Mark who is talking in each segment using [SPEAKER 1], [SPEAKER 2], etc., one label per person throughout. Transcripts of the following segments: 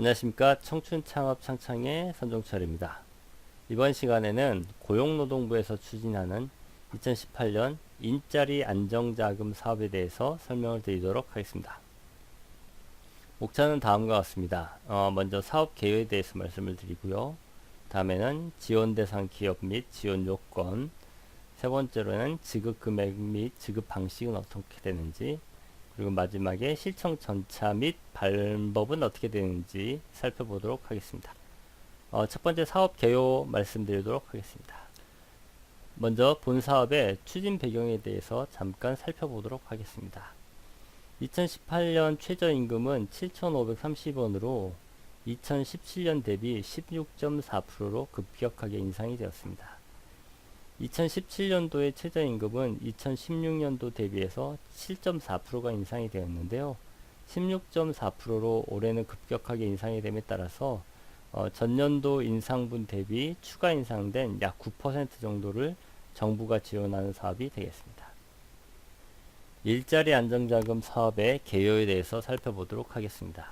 [SPEAKER 1] 안녕하십니까. 청춘창업 창창의 선종철입니다. 이번 시간에는 고용노동부에서 추진하는 2018년 인자리 안정자금 사업에 대해서 설명을 드리도록 하겠습니다. 목차는 다음과 같습니다. 먼저 사업 개요에 대해서 말씀을 드리고요. 다음에는 지원 대상 기업 및 지원 요건, 세 번째로는 지급 금액 및 지급 방식은 어떻게 되는지, 그리고 마지막에 실청 전차 및 방법은 어떻게 되는지 살펴보도록 하겠습니다. 첫 번째 사업 개요 말씀드리도록 하겠습니다. 먼저 본 사업의 추진 배경에 대해서 잠깐 살펴보도록 하겠습니다. 2018년 최저임금은 7,530원으로 2017년 대비 16.4%로 급격하게 인상이 되었습니다. 2017년도의 최저임금은 2016년도 대비해서 7.4%가 인상이 되었는데요. 16.4%로 올해는 급격하게 인상이 됨에 따라서 전년도 인상분 대비 추가 인상된 약 9% 정도를 정부가 지원하는 사업이 되겠습니다. 일자리 안정자금 사업의 개요에 대해서 살펴보도록 하겠습니다.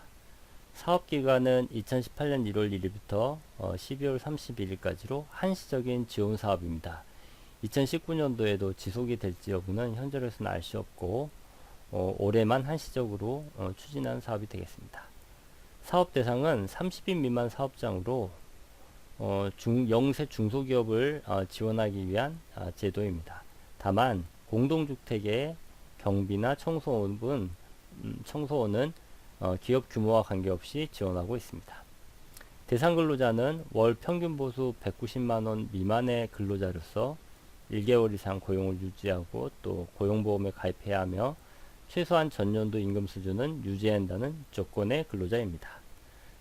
[SPEAKER 1] 사업기간은 2018년 1월 1일부터 12월 31일까지로 한시적인 지원 사업입니다. 2019년도에도 지속이 될지 여부는 현재로서는 알 수 없고 올해만 한시적으로 추진하는 사업이 되겠습니다. 사업 대상은 30인 미만 사업장으로 영세 중소기업을 지원하기 위한 제도입니다. 다만 공동주택의 경비나 청소원은 기업 규모와 관계없이 지원하고 있습니다. 대상 근로자는 월 평균 보수 190만원 미만의 근로자로서 1개월 이상 고용을 유지하고 또 고용보험에 가입해야 하며 최소한 전년도 임금 수준은 유지해야 한다는 조건의 근로자입니다.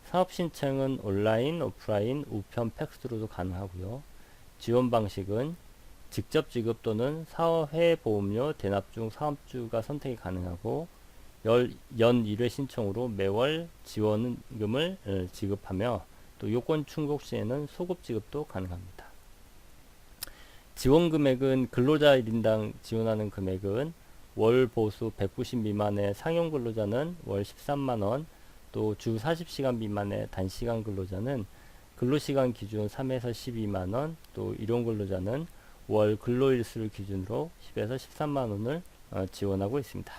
[SPEAKER 1] 사업 신청은 온라인, 오프라인, 우편, 팩스로도 가능하고요. 지원 방식은 직접 지급 또는 사회보험료 대납 중 사업주가 선택이 가능하고 연 1회 신청으로 매월 지원금을 지급하며 또 요건 충족 시에는 소급 지급도 가능합니다. 지원 금액은 근로자 1인당 지원하는 금액은 월 보수 190 미만의 상용 근로자는 월 13만원, 또 주 40시간 미만의 단시간 근로자는 근로시간 기준 3에서 12만원, 또 일용 근로자는 월 근로일수를 기준으로 10에서 13만원을 지원하고 있습니다.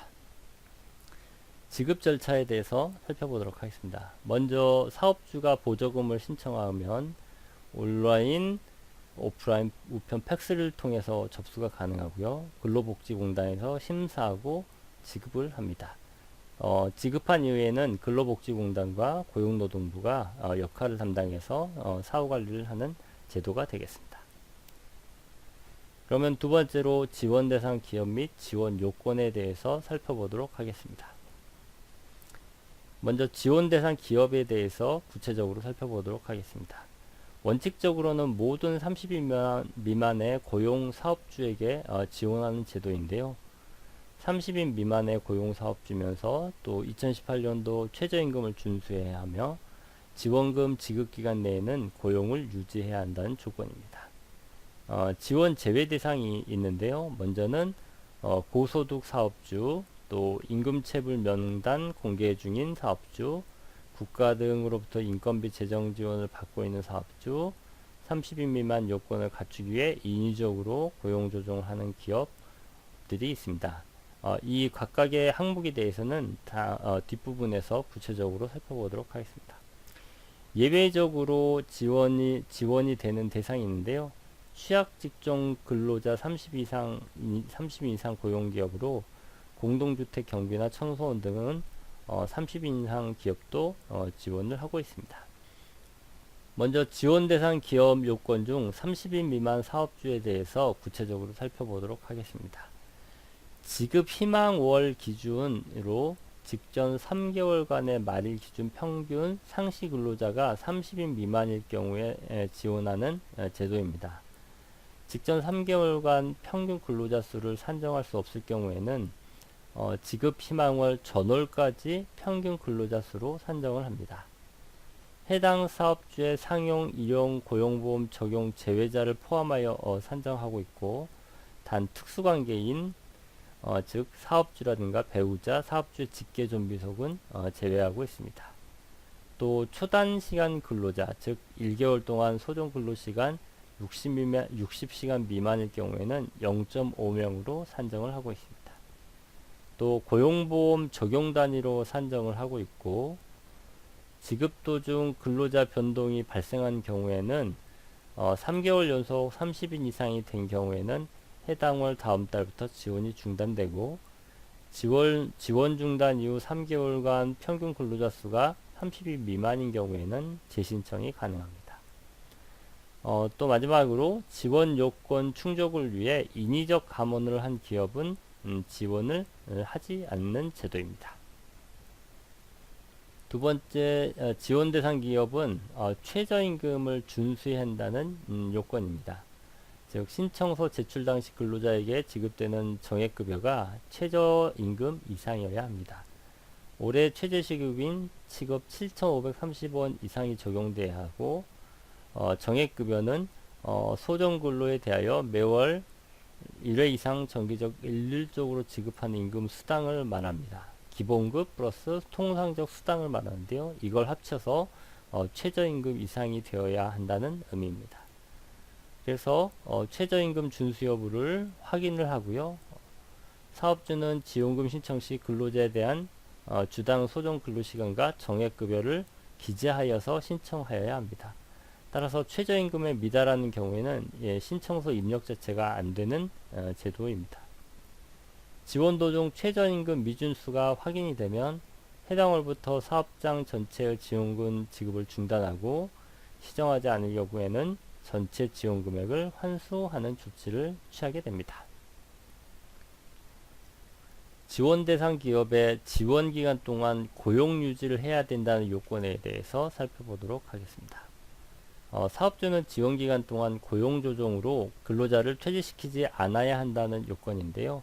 [SPEAKER 1] 지급 절차에 대해서 살펴보도록 하겠습니다. 먼저 사업주가 보조금을 신청하면 온라인, 오프라인, 우편, 팩스를 통해서 접수가 가능하고요. 근로복지공단에서 심사하고 지급을 합니다. 지급한 이후에는 근로복지공단과 고용노동부가 역할을 담당해서 사후관리를 하는 제도가 되겠습니다. 그러면 두 번째로 지원 대상 기업 및 지원 요건에 대해서 살펴보도록 하겠습니다. 먼저 지원 대상 기업에 대해서 구체적으로 살펴보도록 하겠습니다. 원칙적으로는 모든 30인 미만의 고용 사업주에게 지원하는 제도인데요. 30인 미만의 고용 사업주면서 또 2018년도 최저임금을 준수해야 하며 지원금 지급기간 내에는 고용을 유지해야 한다는 조건입니다. 지원 제외 대상이 있는데요. 먼저는 고소득 사업주, 또 임금체불 명단 공개 중인 사업주, 국가 등으로부터 인건비 재정 지원을 받고 있는 사업주, 30인 미만 요건을 갖추기 위해 인위적으로 고용 조정을 하는 기업들이 있습니다. 이 각각의 항목에 대해서는 뒷부분에서 구체적으로 살펴보도록 하겠습니다. 예외적으로 지원이 되는 대상이 있는데요. 취약 직종 근로자 30 이상 고용기업으로 공동주택 경비나 청소원 등은 30인 이상 기업도 지원을 하고 있습니다. 먼저 지원 대상 기업 요건 중 30인 미만 사업주에 대해서 구체적으로 살펴보도록 하겠습니다. 지급 희망 월 기준으로 직전 3개월간의 말일 기준 평균 상시 근로자가 30인 미만일 경우에 지원하는 제도입니다. 직전 3개월간 평균 근로자 수를 산정할 수 없을 경우에는 지급 희망월 전월까지 평균 근로자 수로 산정을 합니다. 해당 사업주의 상용, 일용, 고용보험 적용 제외자를 포함하여 산정하고 있고, 단 특수관계인 즉 사업주라든가 배우자, 사업주의 직계존비속은 제외하고 있습니다. 또 초단시간 근로자, 즉 1개월 동안 소정 근로시간 60시간 미만일 경우에는 0.5명으로 산정을 하고 있습니다. 또 고용보험 적용 단위로 산정을 하고 있고, 지급 도중 근로자 변동이 발생한 경우에는 3개월 연속 30인 이상이 된 경우에는 해당 월 다음 달부터 지원이 중단되고, 지원 중단 이후 3개월간 평균 근로자 수가 30인 미만인 경우에는 재신청이 가능합니다. 또 마지막으로 지원 요건 충족을 위해 인위적 감원을 한 기업은 지원을 하지 않는 제도입니다. 두 번째, 지원 대상 기업은 최저임금을 준수해야 한다는 요건입니다. 즉 신청서 제출 당시 근로자에게 지급되는 정액급여가 최저임금 이상이어야 합니다. 올해 최저시급인 시급 7,530원 이상이 적용돼야 하고, 정액급여는 소정근로에 대하여 매월 1회 이상 정기적 일률적으로 지급하는 임금 수당을 말합니다. 기본급 플러스 통상적 수당을 말하는데요. 이걸 합쳐서 최저임금 이상이 되어야 한다는 의미입니다. 그래서 최저임금 준수 여부를 확인을 하고요. 사업주는 지원금 신청 시 근로자에 대한 주당 소정 근로시간과 정액급여를 기재하여서 신청하여야 합니다. 따라서 최저임금에 미달하는 경우에는 신청서 입력 자체가 안되는 제도입니다. 지원 도중 최저임금 미준수가 확인이 되면 해당 월부터 사업장 전체의 지원금 지급을 중단하고, 시정하지 않을 경우에는 전체 지원 금액을 환수하는 조치를 취하게 됩니다. 지원 대상 기업의 지원 기간 동안 고용 유지를 해야 된다는 요건에 대해서 살펴보도록 하겠습니다. 사업주는 지원 기간 동안 고용 조정으로 근로자를 퇴직시키지 않아야 한다는 요건인데요.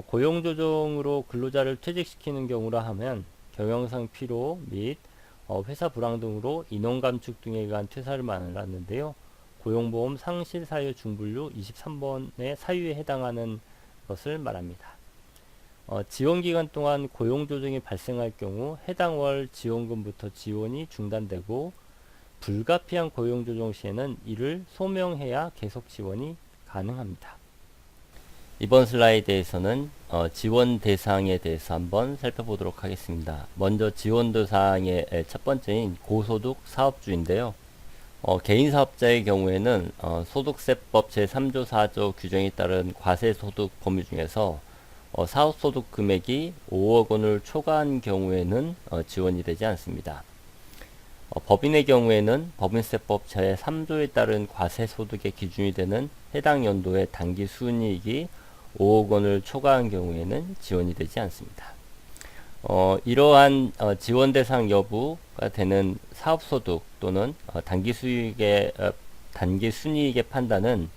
[SPEAKER 1] 고용 조정으로 근로자를 퇴직시키는 경우라 하면 경영상 피로 및 회사 불황 등으로 인원 감축 등에 의한 퇴사를 말하는데요. 고용보험 상실 사유 중분류 23번의 사유에 해당하는 것을 말합니다. 지원기간 동안 고용조정이 발생할 경우 해당 월 지원금부터 지원이 중단되고, 불가피한 고용조정 시에는 이를 소명해야 계속 지원이 가능합니다. 이번 슬라이드에서는 지원 대상에 대해서 한번 살펴보도록 하겠습니다. 먼저 지원 대상의 첫 번째인 고소득 사업주인데요. 개인 사업자의 경우에는 소득세법 제3조 4조 규정에 따른 과세소득 범위 중에서 사업소득 금액이 5억 원을 초과한 경우에는 지원이 되지 않습니다. 법인의 경우에는 법인세법 제3조에 따른 과세소득의 기준이 되는 해당 연도의 단기 순이익이 5억 원을 초과한 경우에는 지원이 되지 않습니다. 이러한 지원 대상 여부가 되는 사업소득 또는 단기 순이익의 판단은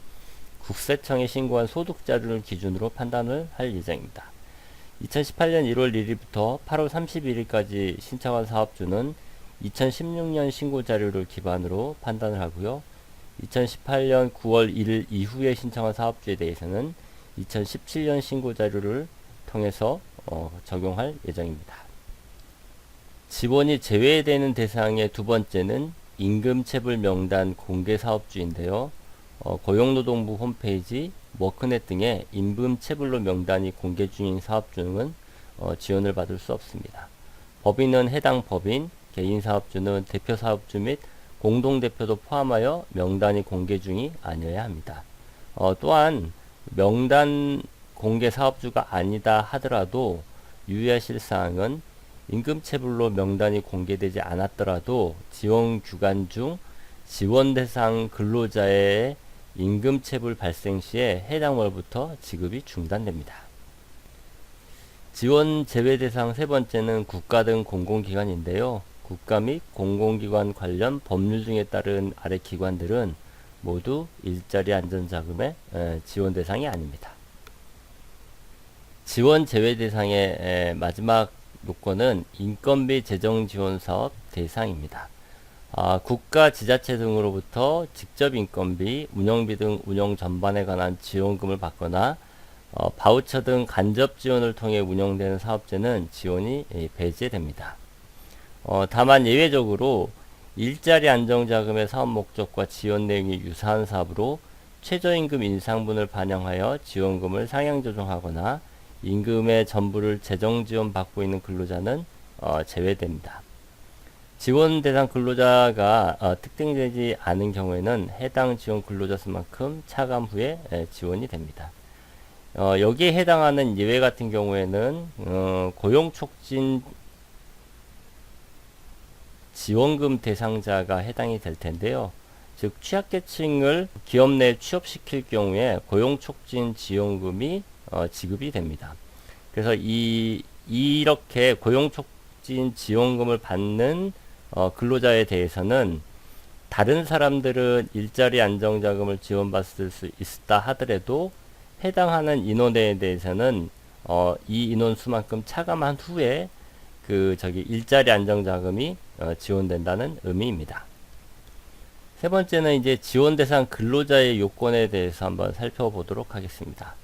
[SPEAKER 1] 국세청에 신고한 소득자료를 기준으로 판단을 할 예정입니다. 2018년 1월 1일부터 8월 31일까지 신청한 사업주는 2016년 신고자료를 기반으로 판단을 하고요. 2018년 9월 1일 이후에 신청한 사업주에 대해서는 2017년 신고자료를 통해서 적용할 예정입니다. 지원이 제외되는 대상의 두 번째는 임금체불 명단 공개 사업주인데요. 고용노동부 홈페이지, 워크넷 등의 임금체불로 명단이 공개 중인 사업주는 지원을 받을 수 없습니다. 법인은 해당 법인, 개인 사업주는 대표 사업주 및 공동대표도 포함하여 명단이 공개 중이 아니어야 합니다. 또한 명단 공개 사업주가 아니다 하더라도 유의하실 사항은 임금체불로 명단이 공개되지 않았더라도 지원 기간 중 지원 대상 근로자의 임금체불 발생 시에 해당 월부터 지급이 중단됩니다. 지원 제외 대상 세 번째는 국가 등 공공기관인데요. 국가 및 공공기관 관련 법률 등에 따른 아래 기관들은 모두 일자리 안전자금의 지원 대상이 아닙니다. 지원 제외 대상의 마지막 요건은 인건비 재정 지원 사업 대상입니다. 국가, 지자체 등으로부터 직접 인건비, 운영비 등 운영 전반에 관한 지원금을 받거나 바우처 등 간접 지원을 통해 운영되는 사업체는 지원이 배제됩니다. 다만 예외적으로 일자리 안정자금의 사업 목적과 지원 내용이 유사한 사업으로 최저임금 인상분을 반영하여 지원금을 상향 조정하거나 임금의 전부를 재정 지원 받고 있는 근로자는 제외됩니다. 지원 대상 근로자가 특定되지 않은 경우에는 해당 지원 근로자 수만큼 차감 후에 지원이 됩니다. 여기에 해당하는 예외 같은 경우에는 고용촉진 지원금 대상자가 해당이 될 텐데요. 즉 취약계층을 기업 내에 취업시킬 경우에 고용촉진 지원금이 지급이 됩니다. 그래서 이렇게 고용촉진 지원금을 받는 근로자에 대해서는 다른 사람들은 일자리 안정자금을 지원받을 수 있다 하더라도 해당하는 인원에 대해서는 이 인원 수만큼 차감한 후에 일자리 안정자금이 지원된다는 의미입니다. 세 번째는 이제 지원 대상 근로자의 요건에 대해서 한번 살펴보도록 하겠습니다.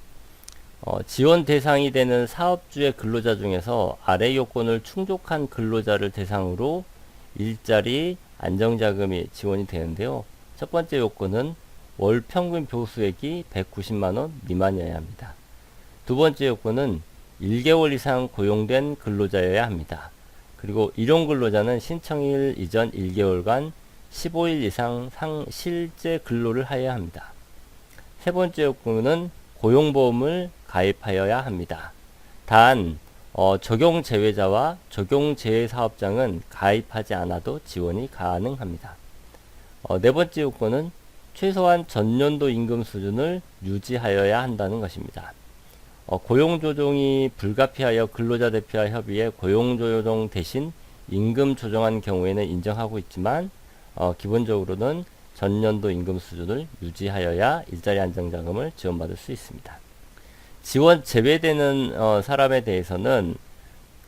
[SPEAKER 1] 지원 대상이 되는 사업주의 근로자 중에서 아래 요건을 충족한 근로자를 대상으로 일자리 안정자금이 지원이 되는데요. 첫 번째 요건은 월 평균 보수액이 190만원 미만이어야 합니다. 두 번째 요건은 1개월 이상 고용된 근로자여야 합니다. 그리고 일용 근로자는 신청일 이전 1개월간 15일 이상 실제 근로를 해야 합니다. 세 번째 요건은 고용보험을 가입하여야 합니다. 단 적용 제외자와 적용 제외 사업장은 가입하지 않아도 지원이 가능합니다. 네 번째 요건은 최소한 전년도 임금 수준을 유지하여야 한다는 것입니다. 고용조정이 불가피하여 근로자 대표와 협의해 고용조정 대신 임금 조정한 경우에는 인정하고 있지만 기본적으로는 전년도 임금 수준을 유지하여야 일자리 안정자금을 지원받을 수 있습니다. 지원 제외되는 사람에 대해서는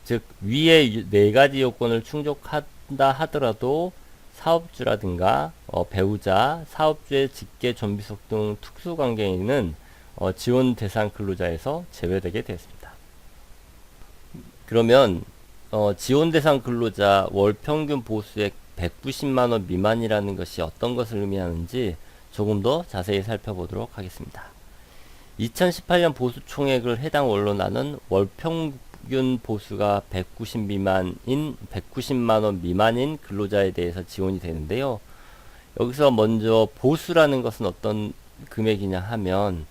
[SPEAKER 1] 즉 위의 네 가지 요건을 충족한다 하더라도 사업주라든가 배우자, 사업주의 직계 존비속 등 특수관계인은 지원 대상 근로자에서 제외되게 되었습니다. 그러면 지원 대상 근로자 월 평균 보수액 190만원 미만이라는 것이 어떤 것을 의미하는지 조금 더 자세히 살펴보도록 하겠습니다. 2018년 보수 총액을 해당 월로 나눈 월 평균 보수가 190만원 미만인 근로자에 대해서 지원이 되는데요. 여기서 먼저 보수라는 것은 어떤 금액이냐 하면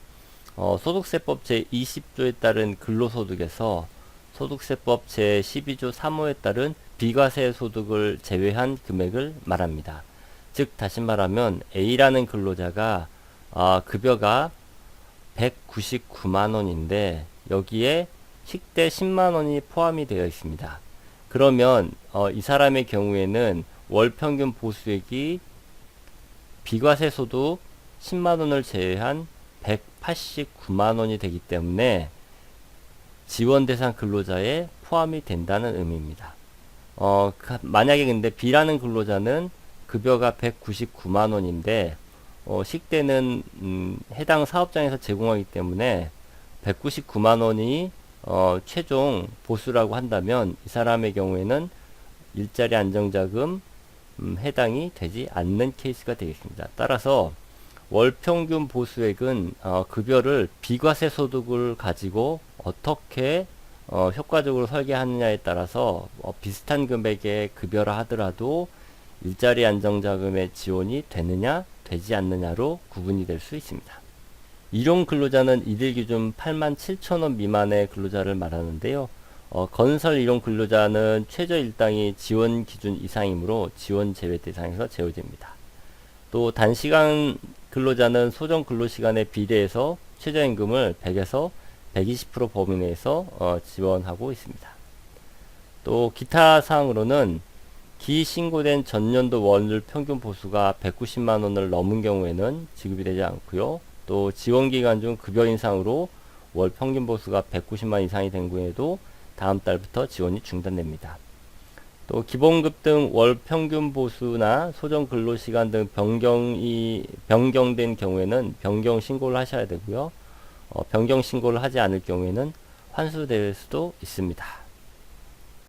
[SPEAKER 1] 소득세법 제20조에 따른 근로소득에서 소득세법 제12조 3호에 따른 비과세 소득을 제외한 금액을 말합니다. 즉 다시 말하면 A라는 근로자가 급여가 199만원인데 여기에 식대 10만원이 포함이 되어 있습니다. 그러면 이 사람의 경우에는 월 평균 보수액이 비과세 소득 10만원을 제외한 189만원이 되기 때문에 지원 대상 근로자에 포함이 된다는 의미입니다. 만약에 근데 B라는 근로자는 급여가 199만원인데 식대는 해당 사업장에서 제공하기 때문에 199만원이 최종 보수라고 한다면 이 사람의 경우에는 일자리 안정자금 해당이 되지 않는 케이스가 되겠습니다. 따라서 월평균 보수액은 급여를 비과세 소득을 가지고 어떻게 효과적으로 설계하느냐에 따라서 비슷한 금액의 급여라 하더라도 일자리 안정자금의 지원이 되느냐 되지 않느냐로 구분이 될 수 있습니다. 일용 근로자는 이들 기준 87,000원 미만의 근로자를 말하는데요. 건설 일용 근로자는 최저 일당이 지원 기준 이상이므로 지원 제외 대상에서 제외됩니다. 또 단시간 근로자는 소정 근로시간에 비례해서 최저임금을 100에서 120% 범위 내에서 지원하고 있습니다. 또 기타 사항으로는 기신고된 전년도 월 평균 보수가 190만원을 넘은 경우에는 지급이 되지 않고요. 또 지원기간 중 급여 인상으로 월 평균 보수가 190만 이상이 된 경우에도 다음 달부터 지원이 중단됩니다. 또 기본급 등 월 평균 보수나 소정 근로시간 등 변경된 경우에는 변경 신고를 하셔야 되고요. 변경 신고를 하지 않을 경우에는 환수될 수도 있습니다.